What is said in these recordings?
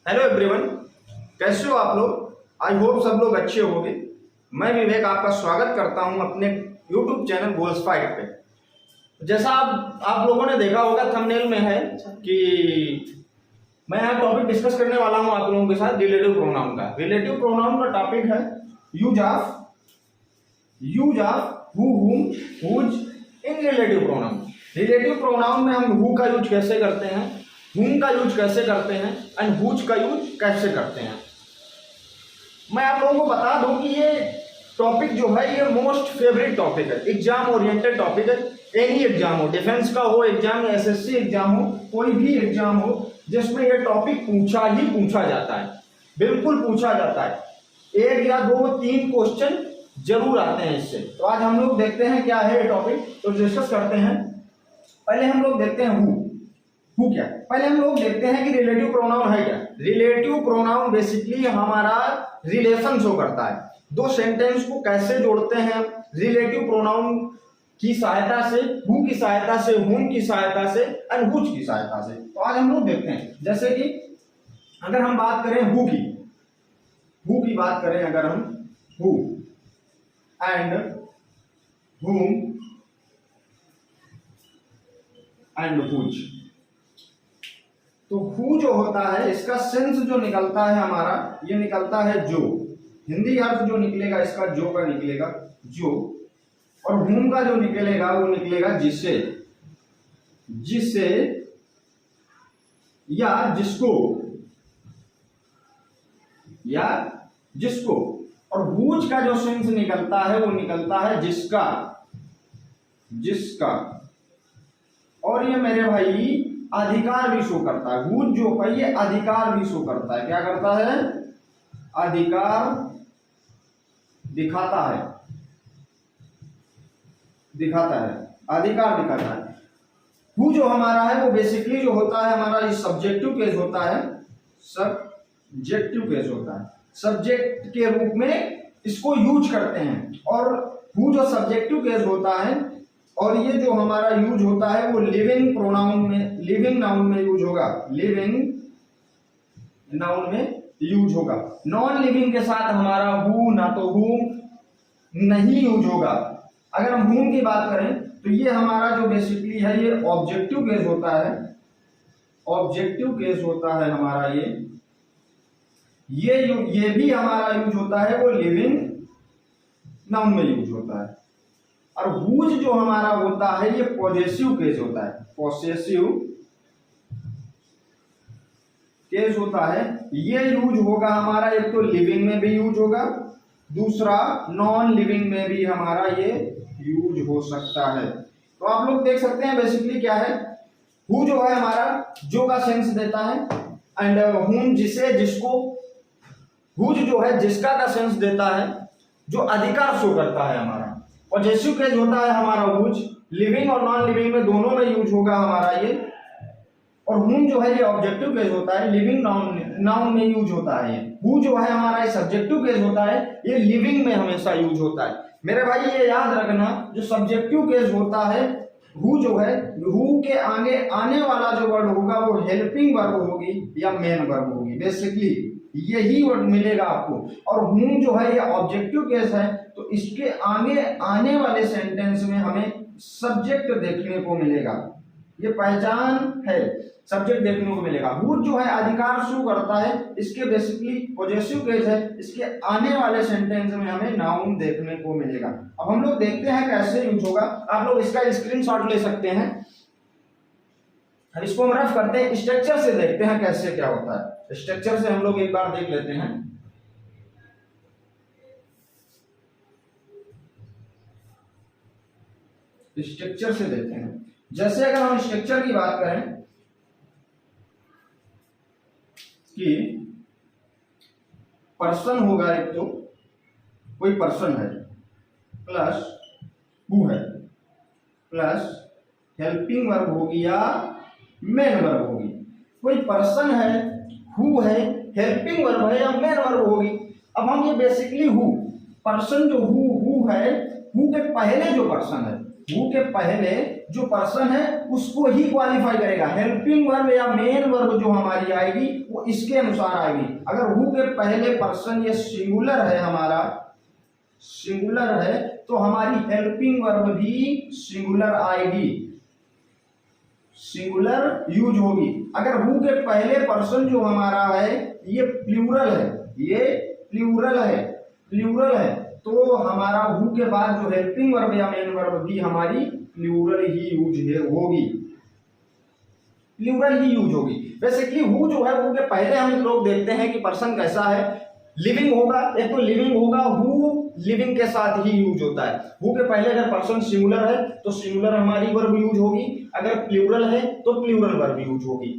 Hello everyone, कैसे हो आप लोग। आई होप सब लोग अच्छे होंगे। मैं विवेक आपका स्वागत करता हूं अपने यूट्यूब चैनल गोल्स फाइट पे। जैसा आप लोगों ने देखा होगा थंबनेल में है कि मैं यहाँ टॉपिक डिस्कस करने वाला हूं आप लोगों के साथ रिलेटिव प्रोनाउन का। रिलेटिव प्रोनाउन का टॉपिक है यूज ऑफ हु, हुम, who's in relative pronoun. Relative pronoun में हम हु का यूज कैसे करते हैं, हुम का यूज कैसे करते हैं एंड हुज का यूज कैसे करते हैं। मैं आप लोगों को बता दूं कि ये टॉपिक जो है ये मोस्ट फेवरेट टॉपिक है, एग्जाम ओरिएंटेड टॉपिक है। एनी एग्जाम हो, डिफेंस का हो एग्जाम, एसएससी एग्जाम हो, कोई भी एग्जाम हो जिसमें ये टॉपिक पूछा जाता है, बिल्कुल पूछा जाता है। एक या दो तीन क्वेश्चन जरूर आते हैं इससे। तो आज हम लोग देखते हैं क्या है ये टॉपिक, तो डिस्कस करते हैं। पहले हम लोग देखते हैं हु क्या। पहले हम लोग देखते हैं कि रिलेटिव प्रोनाउन है क्या। रिलेटिव प्रोनाउन बेसिकली हमारा रिलेशन शो करता है। दो सेंटेंस को कैसे जोड़ते हैं रिलेटिव प्रोनाउन की सहायता से, हु की सहायता से, हुम की सहायता से एंड हुज की सहायता से। तो आज हम लोग देखते हैं, जैसे कि अगर हम बात करें हु की बात करें, अगर हम who and whom and whose, तो हु जो होता है इसका सेंस जो निकलता है हमारा, ये निकलता है जो। हिंदी अर्थ जो निकलेगा इसका जो का निकलेगा जो, और हुम का जो निकलेगा वो निकलेगा जिसे, जिसे या जिसको, या जिसको। और हुज का जो सेंस निकलता है वो निकलता है जिसका, जिसका। और ये मेरे भाई अधिकार भी शो करता है। हुज जो है ये अधिकार भी शो करता है। क्या करता है? अधिकार दिखाता है, अधिकार दिखाता है। हु जो हमारा है वो बेसिकली जो होता है हमारा, ये सब्जेक्टिव केस होता है, सब्जेक्टिव केस होता है। सब्जेक्ट के रूप में इसको यूज करते हैं। और हु जो सब्जेक्टिव केस होता है, और ये जो हमारा यूज होता है वो लिविंग प्रोनाउन में, लिविंग नाउन में यूज होगा, लिविंग नाउन में यूज होगा। नॉन लिविंग के साथ हमारा हु ना तो हुम नहीं यूज होगा। अगर हम हुम की बात करें तो ये हमारा जो बेसिकली है ये ऑब्जेक्टिव केस होता है, ऑब्जेक्टिव केस होता है हमारा ये भी हमारा यूज होता है वो लिविंग नाउन में यूज होता है। और हुज जो हमारा होता है ये पॉजेसिव केस होता है, पॉसेसिव केस होता है। ये यूज होगा हमारा, एक तो लिविंग में भी यूज होगा, दूसरा नॉन लिविंग में भी हमारा ये यूज हो सकता है। तो आप लोग देख सकते हैं बेसिकली क्या है, हु जो है हमारा जो का सेंस देता है, एंड हुम जिसे, जिसको। हुज जो है जिसका का सेंस देता है, जो अधिकार शो करता है हमारा। पॉजेसिव केस होता है हमारा हुज, लिविंग और नॉन लिविंग में दोनों में यूज होगा हमारा ये। और हुम जो है ये ऑब्जेक्टिव केस होता है, लिविंग नाउन में यूज होता है ये। हु जो है हमारा ये सब्जेक्टिव केस होता है, ये लिविंग में हमेशा यूज होता है। मेरे भाई ये याद रखना, जो सब्जेक्टिव केस होता है हु जो है, हु के आगे आने वाला जो वर्ड होगा वो हेल्पिंग वर्ब होगी या मेन वर्ब होगी, बेसिकली यही वर्ड मिलेगा आपको। और हुम जो है ये ऑब्जेक्टिव केस है, तो इसके आगे आने वाले सेंटेंस में हमें सब्जेक्ट देखने को मिलेगा। ये पहचान है, सब्जेक्ट देखने को मिलेगा। हुज जो है अधिकार शो करता है, इसके बेसिकली पॉजेसिव केस है, इसके आने वाले सेंटेंस में हमें नाउन देखने को मिलेगा। अब हम लोग देखते हैं कैसे यूज होगा। आप लोग इसका स्क्रीनशॉट ले सकते हैं। अब इसको हम रफ करते हैं, स्ट्रक्चर से देखते हैं कैसे क्या होता है। स्ट्रक्चर से हम लोग एक बार देख लेते हैं। स्ट्रक्चर से देखते हैं। जैसे अगर हम स्ट्रक्चर की बात करें कि पर्सन होगा, एक तो कोई पर्सन है, प्लस हु है, प्लस हेल्पिंग वर्ब होगी या मेन वर्ब होगी। कोई पर्सन है, हु है, हेल्पिंग वर्ब है या मेन वर्ब होगी। अब हम ये बेसिकली हु, पर्सन जो हु है, हु के पहले जो पर्सन है, हु के पहले जो पर्सन है उसको ही क्वालिफाई करेगा। हेल्पिंग वर्ब या मेन वर्ब जो हमारी आएगी वो इसके अनुसार आएगी। अगर हु के पहले पर्सन ये सिंगुलर है, हमारा सिंगुलर है, तो हमारी हेल्पिंग वर्ब भी सिंगुलर आएगी, सिंगुलर यूज होगी। अगर हु के पहले पर्सन जो हमारा है ये प्लूरल है, ये प्लूरल है, प्लूरल है, तो हमारा हु के बाद जो हेल्पिंग वर्ब या मेन वर्ब भी हमारी प्लूरल ही यूज होगी, प्लूरल ही यूज होगी। बेसिकली हु जो है, हु के पहले हम लोग देखते हैं कि पर्सन कैसा है, लिविंग होगा। एक तो लिविंग होगा, हु लिविंग के साथ ही यूज होता है। हु के पहले अगर पर्सन सिंगुलर है तो सिंगुलर हमारी वर्ब यूज होगी, अगर प्लूरल है तो प्लूरल वर्ब यूज होगी।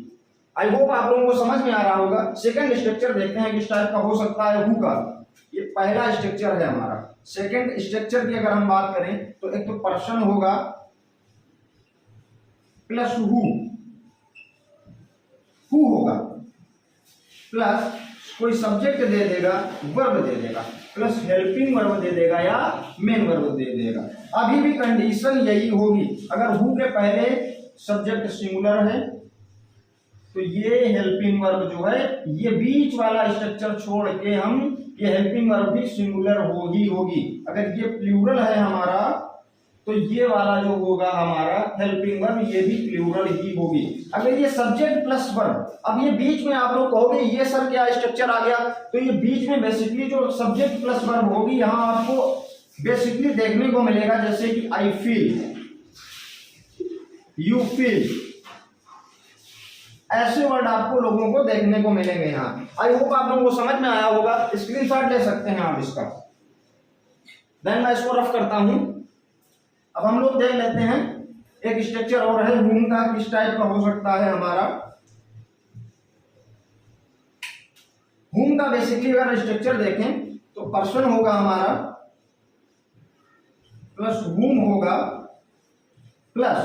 आई होप आप लोगों को समझ में आ रहा होगा। सेकंड स्ट्रक्चर देखते हैं किस टाइप का हो सकता है हु का। ये पहला स्ट्रक्चर है हमारा। सेकंड स्ट्रक्चर की अगर हम बात करें तो एक तो पर्सन होगा प्लस हु होगा, प्लस कोई सब्जेक्ट दे देगा, वर्ब दे देगा, प्लस हेल्पिंग वर्ब दे देगा या मेन वर्ब दे देगा। अभी भी कंडीशन यही होगी, अगर हु के पहले सब्जेक्ट सिंगुलर है तो ये हेल्पिंग वर्ब जो है, ये बीच वाला स्ट्रक्चर छोड़ के हम ये हेल्पिंग वर्ब भी सिंगुलर होगी। अगर ये प्लूरल है हमारा तो ये वाला जो होगा हमारा हेल्पिंग वर्ब ये भी प्लूरल ही होगी। अगर ये सब्जेक्ट प्लस वर्ब, अब ये बीच में आप लोग कहोगे ये सर क्या स्ट्रक्चर आ गया, तो ये बीच में बेसिकली जो सब्जेक्ट प्लस वर्ब होगी यहां आपको बेसिकली देखने को मिलेगा, जैसे कि आई फील, यू फील, ऐसे वर्ड आपको लोगों को देखने को मिलेंगे यहाँ। आई होप आप लोगों को समझ में आया होगा। स्क्रीनशॉट ले सकते हैं आप इसका। देन मैं इसको रफ करता हूं। अब हम लोग देख लेते हैं एक स्ट्रक्चर और है हुम का, किस टाइप का हो सकता है हमारा। हुम का बेसिकली अगर स्ट्रक्चर देखें तो पर्सन होगा हमारा, प्लस हुम होगा, प्लस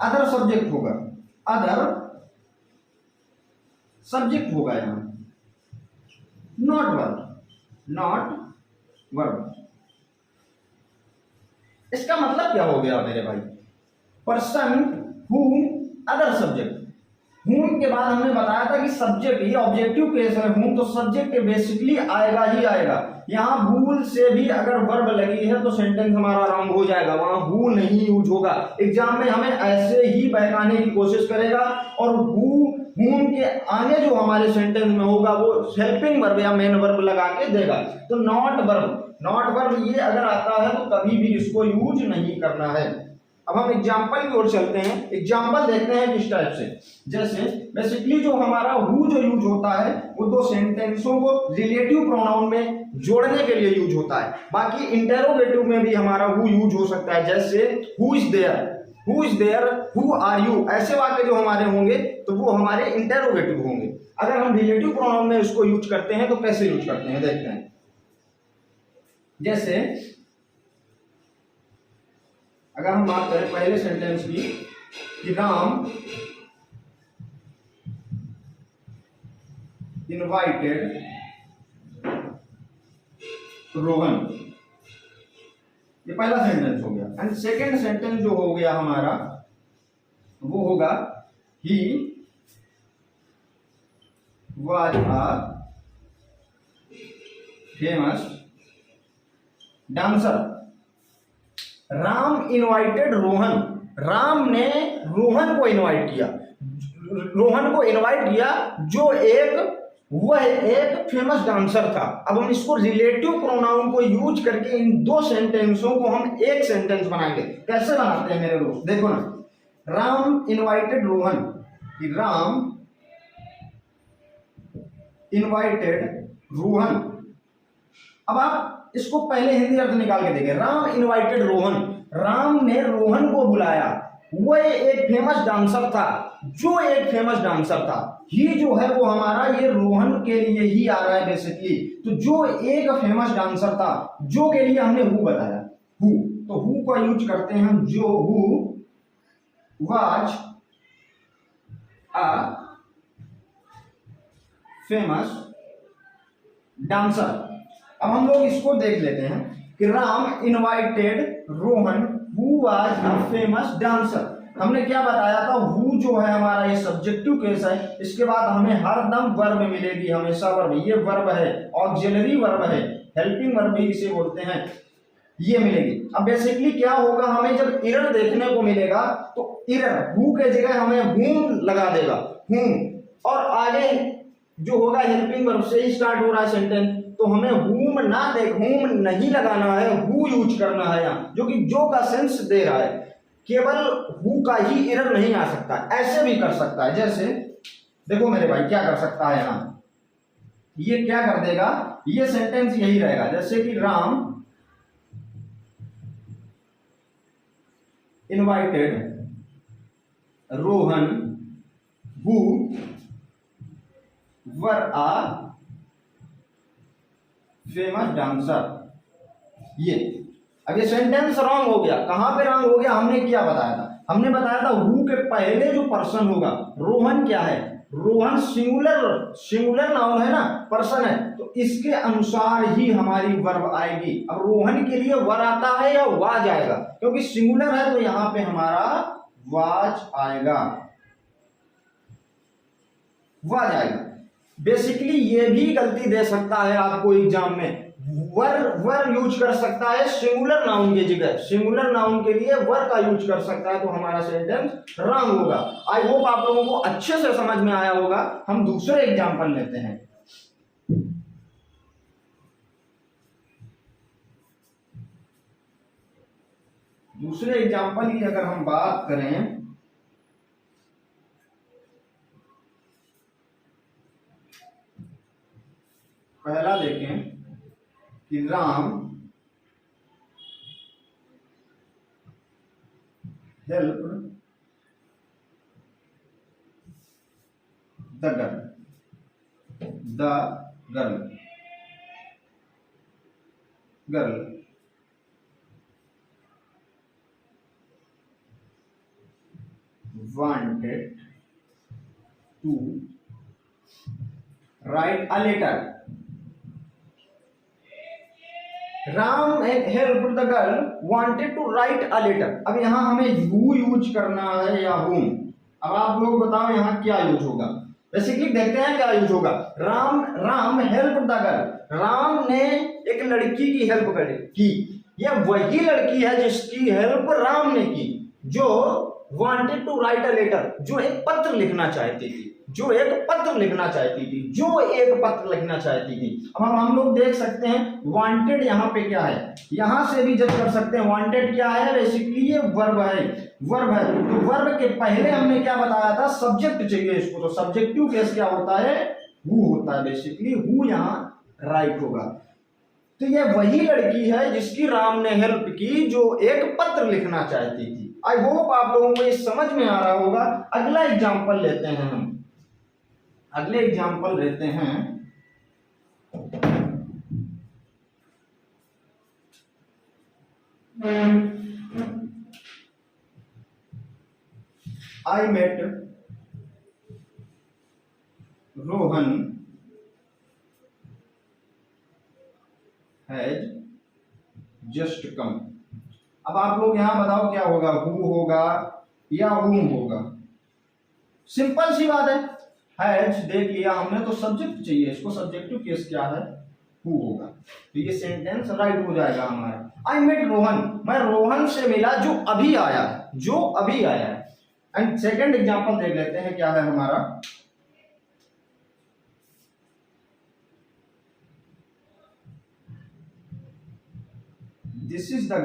अदर सब्जेक्ट होगा, अदर सब्जेक्ट होगा यहां, नॉट वर्ब, नॉट वर्ब। इसका मतलब क्या हो गया मेरे भाई, पर्सन हुम अदर सब्जेक्ट। हुम के बाद हमने बताया था कि सब्जेक्ट, ये ऑब्जेक्टिव केस है हुम, तो सब्जेक्ट बेसिकली आएगा ही आएगा। यहां भूल से भी अगर वर्ब लगी है तो सेंटेंस हमारा रॉन्ग हो जाएगा, वहां हु नहीं यूज होगा। एग्जाम में हमें ऐसे ही बहकाने की कोशिश करेगा और हुम के आगे जो हमारे सेंटेंस में होगा वो हेल्पिंग वर्ब या मेन वर्ब लगा के देगा। तो नॉट वर्ब ये अगर आता है तो कभी भी इसको यूज नहीं करना है। अब हम एग्जाम्पल की ओर चलते हैं। एग्जाम्पल देखते हैं किस टाइप से। जैसे बेसिकली जो हमारा हु जो यूज होता है वो दो सेंटेंसों को रिलेटिव प्रोनाउन में जोड़ने के लिए यूज होता है। बाकी इंटेरोगेटिव में भी हमारा हु यूज हो सकता है, जैसे who is there, who are you, ऐसे वाक्य जो हमारे होंगे तो वो हमारे इंटेरोगेटिव होंगे। अगर हम रिलेटिव प्रोनाउन में इसको यूज करते हैं तो कैसे यूज करते हैं देखते हैं। जैसे अगर हम बात करें पहले सेंटेंस की कि राम इनवाइटेड रोहन, ये पहला सेंटेंस हो गया। एंड सेकेंड सेंटेंस जो हो गया हमारा वो होगा he was a famous dancer. Ram invited Rohan, Ram ने रोहन को इनवाइट किया, रोहन को इनवाइट किया जो वह एक फेमस डांसर था। अब हम इसको रिलेटिव प्रोनाउन को यूज करके इन दो सेंटेंसों को हम एक सेंटेंस बनाएंगे। कैसे बनाते हैं मेरे दोस्त, देखो ना, राम इनवाइटेड रोहन, राम इनवाइटेड रोहन। अब आप इसको पहले हिंदी अर्थ निकाल के देखें। राम इनवाइटेड रोहन, राम ने रोहन को बुलाया, वह एक फेमस डांसर था, जो एक फेमस डांसर था। ही जो है वो हमारा ये रोहन के लिए ही आ रहा है बेसिकली। तो जो एक फेमस डांसर था, जो के लिए हमने हु बताया, हु, तो हु का यूज करते हैं हम, जो who was a famous dancer. अब हम लोग इसको देख लेते हैं कि Ram invited Rohan who was a famous dancer. हमने क्या बताया था, हु जो है हमारा ये सब्जेक्टिव केस है, इसके बाद हमें हरदम वर्ब मिलेगी, हमेशा वर्ब, ये वर्ब है, ऑक्सिलरी वर्ब है, हेल्पिंग वर्ब भी इसे बोलते हैं, ये मिलेगी। अब बेसिकली क्या होगा, हमें जब एरर देखने को मिलेगा तो एरर हु के जगह हमें हुम लगा देगा, हुम, और आगे जो होगा हेल्पिंग वर्ब से ही स्टार्ट हो रहा है सेंटेंस, तो हमें हुम नहीं लगाना है, हु यूज करना है यहाँ, जो कि जो का सेंस दे रहा है। केवल हु का ही एरर नहीं आ सकता, ऐसे भी कर सकता है। जैसे देखो मेरे भाई क्या कर सकता है यहाँ, ये क्या कर देगा, ये सेंटेंस यही रहेगा, जैसे कि Ram invited Rohan who were a famous dancer. ये अब ये सेंटेंस रॉन्ग हो गया, कहां पे रॉन्ग हो गया, हमने क्या बताया था, हमने बताया था हु के पहले जो पर्सन होगा, रोहन क्या है, रोहन सिंगुलर नाउन है ना, पर्सन है, तो इसके अनुसार ही हमारी वर्ब आएगी। अब रोहन के लिए वर आता है या वाज आएगा, क्योंकि सिंगुलर है तो यहां पे हमारा वाज आएगा, वाज आएगा। बेसिकली ये भी गलती दे सकता है आपको एग्जाम में, वर यूज कर सकता है सिंगुलर नाउन की जगह, सिंगुलर नाउन के लिए वर का यूज कर सकता है, तो हमारा सेंटेंस रॉन्ग होगा। आई होप आप लोगों को अच्छे से समझ में आया होगा। हम दूसरे एग्जांपल लेते हैं। दूसरे एग्जांपल की अगर हम बात करें, पहला देखें कि Ram help the girl wanted to write a letter। Ram help the girl wanted to write a letter. अब यहाँ हमें हु यूज करना है या हुम, अब आप लोग बताओ यहाँ क्या यूज होगा। बेसिकली देखते हैं क्या यूज होगा। Ram help the girl, Ram ने एक लड़की की हेल्प की, यह वही लड़की है जिसकी हेल्प राम ने की, जो wanted to write a letter, जो एक पत्र लिखना चाहती थी, जो एक पत्र लिखना चाहती थी। अब हम लोग देख सकते हैं वांटेड यहाँ पे क्या है, यहां से भी जज कर सकते हैं वांटेड क्या है, बेसिकली ये वर्ब है। तो वर्ब के पहले हमने क्या बताया था, सब्जेक्ट चाहिए इसको, तो सब्जेक्टिव केस क्या होता है, हु होता है। बेसिकली हु यहाँ राइट होगा। तो ये वही लड़की है जिसकी राम ने हेल्प की, जो एक पत्र लिखना चाहती थी। आई होप आप लोगों को ये समझ में आ रहा होगा। अगला एग्जाम्पल लेते हैं हम, अगले एग्जाम्पल लेते हैं। I met Rohan has just come. अब आप लोग यहां बताओ क्या होगा, हु होगा या हुम होगा। सिंपल सी बात है, हैज देख लिया हमने, तो सब्जेक्ट चाहिए इसको, सब्जेक्टिव केस क्या है, हु होगा। तो ये सेंटेंस राइट हो जाएगा हमारा। आई मेट रोहन, मैं रोहन से मिला जो अभी आया है। एंड सेकंड एग्जांपल देख लेते हैं क्या है हमारा। This is the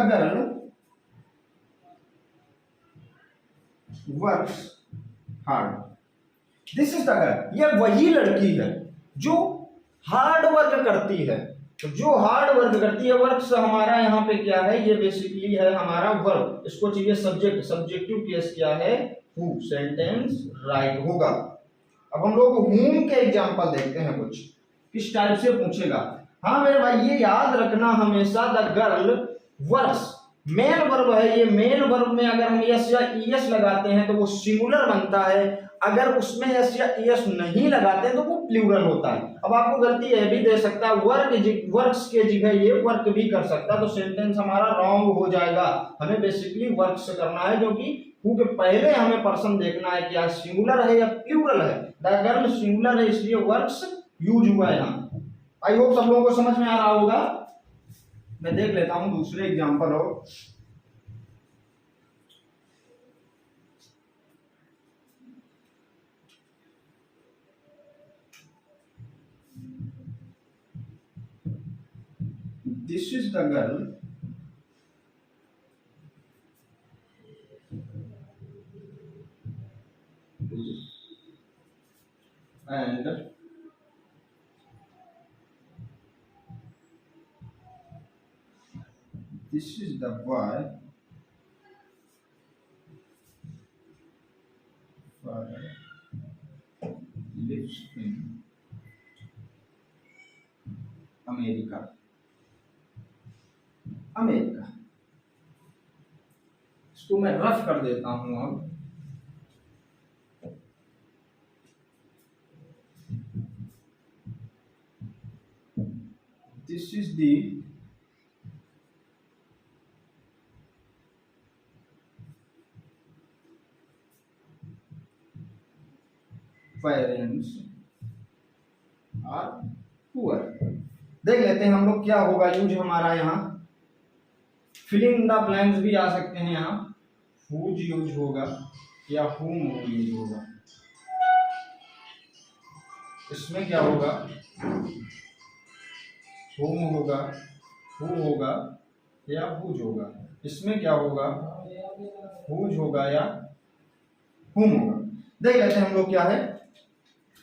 girl works hard. This is the girl, यह वही लड़की है जो हार्ड वर्क करती है। तो जो हार्ड वर्क करती है, वर्क्स हमारा यहाँ पे क्या है, ये बेसिकली है हमारा वर्ब, इसको चाहिए सब्जेक्ट, सब्जेक्टिव केस क्या है, हु, सेंटेंस राइट होगा। अब हम लोग हुम के एग्जांपल देखते हैं, कुछ किस टाइप से पूछेगा। हाँ मेरे भाई ये याद रखना हमेशा, the girl works, main verb है ये, मेन वर्ब में अगर हम यस या ईएस लगाते हैं तो वो सिंगुलर बनता है, अगर उसमें यस या ईएस नहीं लगाते हैं तो वो प्लूरल होता है। अब आपको गलती यह भी दे सकता है, वर्क्स के जगह ये वर्क भी कर सकता है, तो सेंटेंस हमारा रॉन्ग हो जाएगा। हमें बेसिकली वर्क्स करना है, क्योंकि हु के पहले हमें पर्सन देखना है क्या सिंगुलर है या प्लूरल है। द गर्ल सिंगुलर है इसलिए वर्क्स यूज हुआ है यहाँ। आई होप सब लोगों को समझ में आ रहा होगा। मैं देख लेता हूं दूसरे एग्जांपल और this is the girl and this is the boy lives in America. America इसको मैं रफ कर देता हूं अब। This is the parents are poor. देख लेते हैं हम लोग क्या होगा यूज हमारा यहाँ। फिलिंग द ब्लैंक्स भी आ सकते हैं यहाँ, हुज यूज होगा या हुम यूज होगा। इसमें क्या होगा, हुम होगा, हु होगा या हुज होगा। इसमें क्या होगा, हुज होगा या हुम होगा। देख लेते हैं हम लोग क्या है।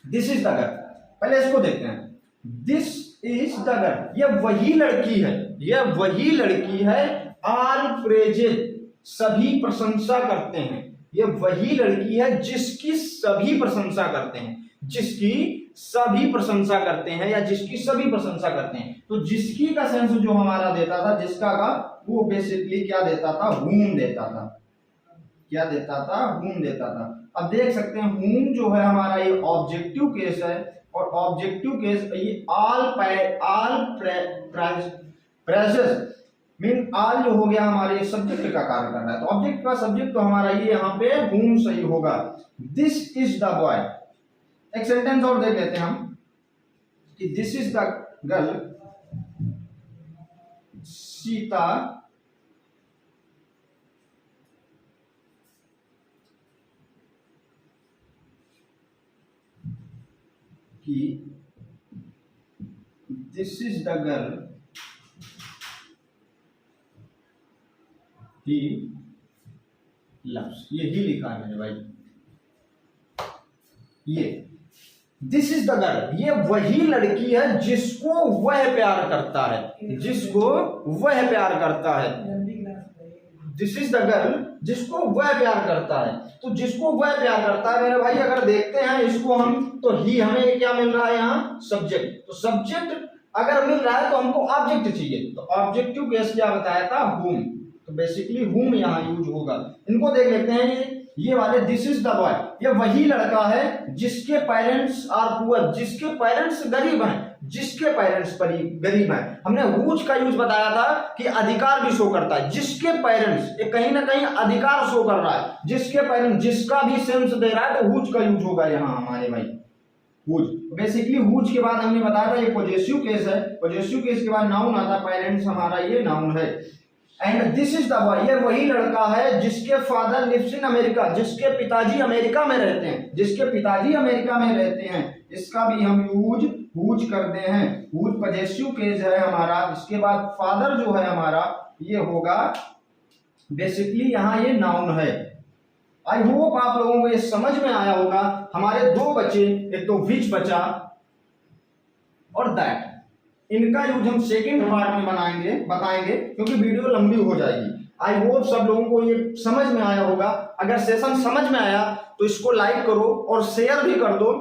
दिस इज द गर्ल, पहले इसको देखते हैं। दिस इज द गर्ल, यह वही लड़की है, यह वही लड़की है। ऑल प्रेजेज, सभी प्रशंसा करते हैं। यह वही लड़की है जिसकी सभी प्रशंसा करते हैं, जिसकी सभी प्रशंसा करते हैं या जिसकी सभी प्रशंसा करते हैं। तो जिसकी का सेंस जो हमारा देता था, जिसका का, वो बेसिकली क्या देता था, हुम देता था। क्या देता था, हुम देता था। अब देख सकते हैं हुम जो है हमारा ये ऑब्जेक्टिव केस है, और ऑब्जेक्टिव केस ये ऑल प्रेजेस मीन ऑल जो हो गया हमारे सब्जेक्ट का कार्य कर रहा है। तो ऑब्जेक्ट का सब्जेक्ट तो हमारा ये यहाँ पे हुम सही होगा। This is the boy. एक सेंटेंस और देख लेते हैं हम कि this is the girl Sita कि this is the girl he loves. ये ही लिखा है मेरे भाई, ये दिस इज द गर्ल, ये वही लड़की है जिसको वह प्यार करता है, जिसको वह प्यार करता है। दिस इज द गर्ल जिसको वह प्यार करता है। तो जिसको वह प्यार करता है मेरे भाई, अगर देखते हैं इसको हम, तो ही हमें क्या मिल रहा है यहाँ, सब्जेक्ट। तो सब्जेक्ट अगर मिल रहा है तो हमको ऑब्जेक्ट चाहिए। तो ऑब्जेक्टिव केस क्या बताया था, हुम। तो बेसिकली हुम यहाँ यूज होगा। इनको देख लेते हैं। ये वाले दिस इज द बॉय, ये वही लड़का है जिसके पेरेंट्स आर पुअर, जिसके पेरेंट्स गरीब हैं, जिसके पेरेंट्स गरीब हैं। हमने हुज का यूज बताया था कि अधिकार भी शो करता है। जिसके पेरेंट्स, ये कहीं ना कहीं अधिकार शो कर रहा है। जिसके पेरेंट्स, जिसका भी सेंस दे रहा है, तो हुज का यूज होगा यहाँ हमारे भाई, हुज। बेसिकली हुज के बाद हमने बताया था ये पॉजेसिव केस है। पॉजेसिव केस के बाद नाउन आता, पेरेंट्स हमारा ये नाउन है। And this is the boy, ये वही लड़का है जिसके फादर लिव्स इन अमेरिका, जिसके पिताजी अमेरिका में रहते हैं, जिसके पिताजी अमेरिका में रहते हैं। इसका भी हम यूज हुज करते हैं। हुज पॉजेसिव केस है हमारा। इसके बाद फादर जो है हमारा ये होगा, बेसिकली यहाँ ये नाउन है। आई होप आप लोगों को ये समझ में आया होगा। हमारे दो बचे, एक तो विच बचा और दैट। इनका यूज हम सेकेंड पार्ट में बताएंगे क्योंकि वीडियो लंबी हो जाएगी। आई होप सब लोगों को ये समझ में आया होगा। अगर सेशन समझ में आया तो इसको लाइक करो और शेयर भी कर दो।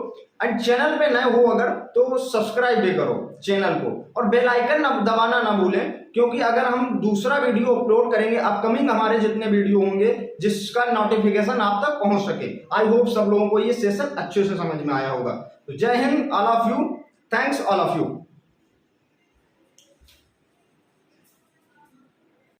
एंड चैनल पे नए हो अगर तो सब्सक्राइब भी करो चैनल को, और बेल आइकन दबाना ना भूलें, क्योंकि अगर हम दूसरा वीडियो अपलोड करेंगे, अपकमिंग हमारे जितने वीडियो होंगे जिसका नोटिफिकेशन आप तक पहुंच सके। आई होप सब लोगों को ये सेशन अच्छे से समझ में आया होगा। तो जय Hind, all of you, thanks all of you.